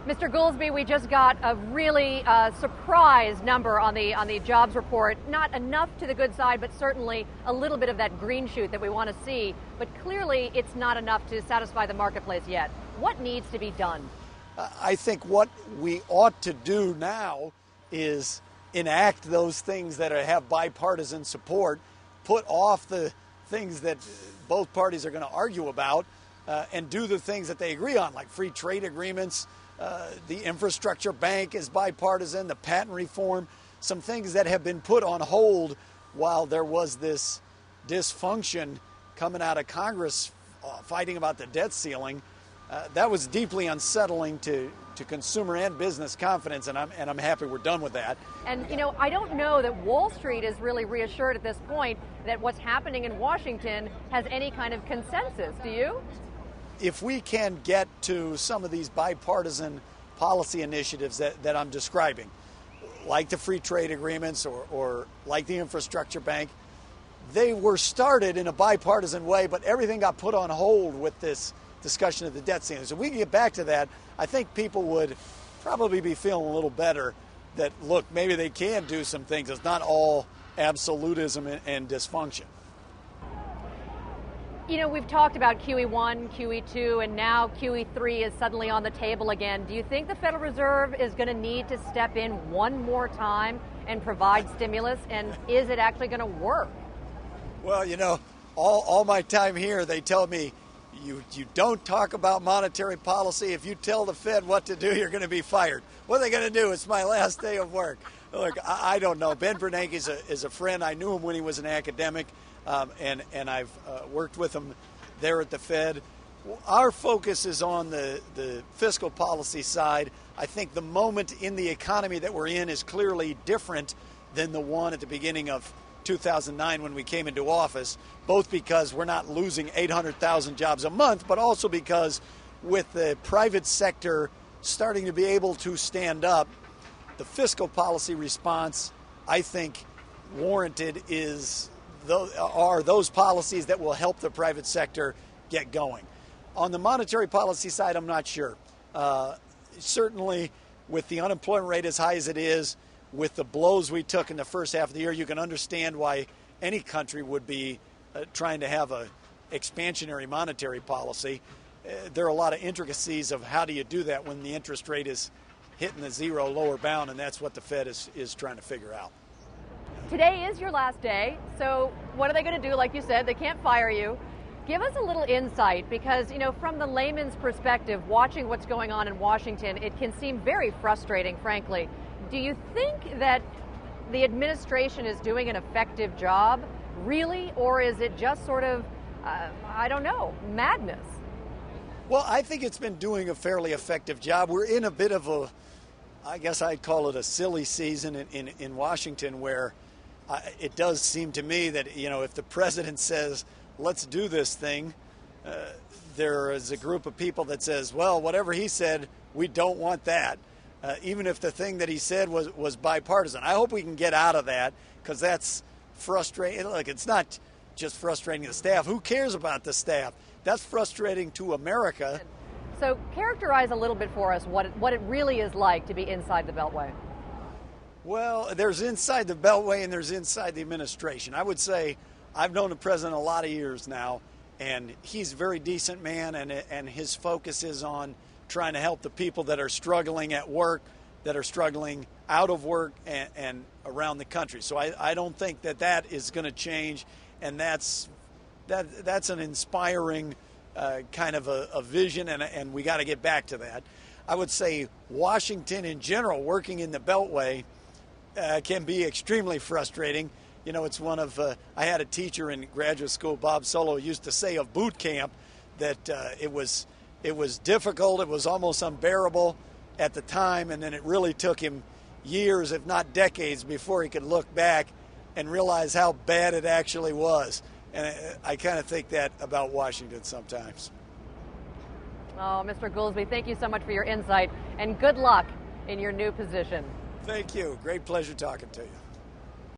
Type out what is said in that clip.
Mr. Goolsbee, we just got a really surprise number on the jobs report. Not enough to the good side, but certainly a little bit of that green shoot that we want to see. But clearly, it's not enough to satisfy the marketplace yet. What needs to be done? I think what we ought to do now is enact those things that have bipartisan support, put off the things that both parties are going to argue about, and do the things that they agree on, like free trade agreements. The infrastructure bank is bipartisan, the patent reform, some things that have been put on hold while there was this dysfunction coming out of Congress fighting about the debt ceiling. That was deeply unsettling to consumer and business confidence, and I'm happy we're done with that. And, you know, I don't know that Wall Street is really reassured at this point that what's happening in Washington has any kind of consensus. Do you? If we can get to some of these bipartisan policy initiatives that I'm describing, like the free trade agreements or like the infrastructure bank, they were started in a bipartisan way, but everything got put on hold with this discussion of the debt ceiling. So if we can get back to that, I think people would probably be feeling a little better that, look, maybe they can do some things. It's not all absolutism and dysfunction. You know, we've talked about QE1, QE2, and now QE3 is suddenly on the table again. Do you think the Federal Reserve is going to need to step in one more time and provide stimulus? And is it actually going to work? Well, you know, all my time here, they tell me you don't talk about monetary policy. If you tell the Fed what to do, you're going to be fired. What are they going to do? It's my last day of work. Look, I don't know. Ben Bernanke is a friend. I knew him when he was an academic. And I've worked with them there at the Fed. Our focus is on the fiscal policy side. I think the moment in the economy that we're in is clearly different than the one at the beginning of 2009 when we came into office, both because we're not losing 800,000 jobs a month, but also because with the private sector starting to be able to stand up, the fiscal policy response, I think, warranted are those policies that will help the private sector get going. On the monetary policy side, I'm not sure. Certainly, with the unemployment rate as high as it is, with the blows we took in the first half of the year, you can understand why any country would be trying to have an expansionary monetary policy. There are a lot of intricacies of how do you do that when the interest rate is hitting the zero lower bound, and that's what the Fed is trying to figure out. Today is your last day, so what are they going to do? Like you said, they can't fire you. Give us a little insight because, you know, from the layman's perspective, watching what's going on in Washington, it can seem very frustrating, frankly. Do you think that the administration is doing an effective job, really, or is it just sort of, I don't know, madness? Well, I think it's been doing a fairly effective job. We're in a bit of a, I guess I'd call it a silly season in Washington where it does seem to me that, you know, if the president says, let's do this thing, there is a group of people that says, well, whatever he said, we don't want that, even if the thing that he said was bipartisan. I hope we can get out of that because that's frustrating. Look, it's not just frustrating the staff. Who cares about the staff? That's frustrating to America. So characterize a little bit for us what it really is like to be inside the Beltway. Well, there's inside the Beltway and there's inside the administration. I would say I've known the president a lot of years now, and he's a very decent man, and his focus is on trying to help the people that are struggling at work, that are struggling out of work and around the country. So I don't think that is going to change, and that's an inspiring kind of a vision, and we got to get back to that. I would say Washington in general, working in the Beltway, can be extremely frustrating. You know, it's one of, I had a teacher in graduate school, Bob Solo, used to say of boot camp that it was difficult, it was almost unbearable at the time, and then it really took him years, if not decades, before he could look back and realize how bad it actually was. And I kind of think that about Washington sometimes. Oh, Mr. Goolsbee, thank you so much for your insight, and good luck in your new position. Thank you. Great pleasure talking to you.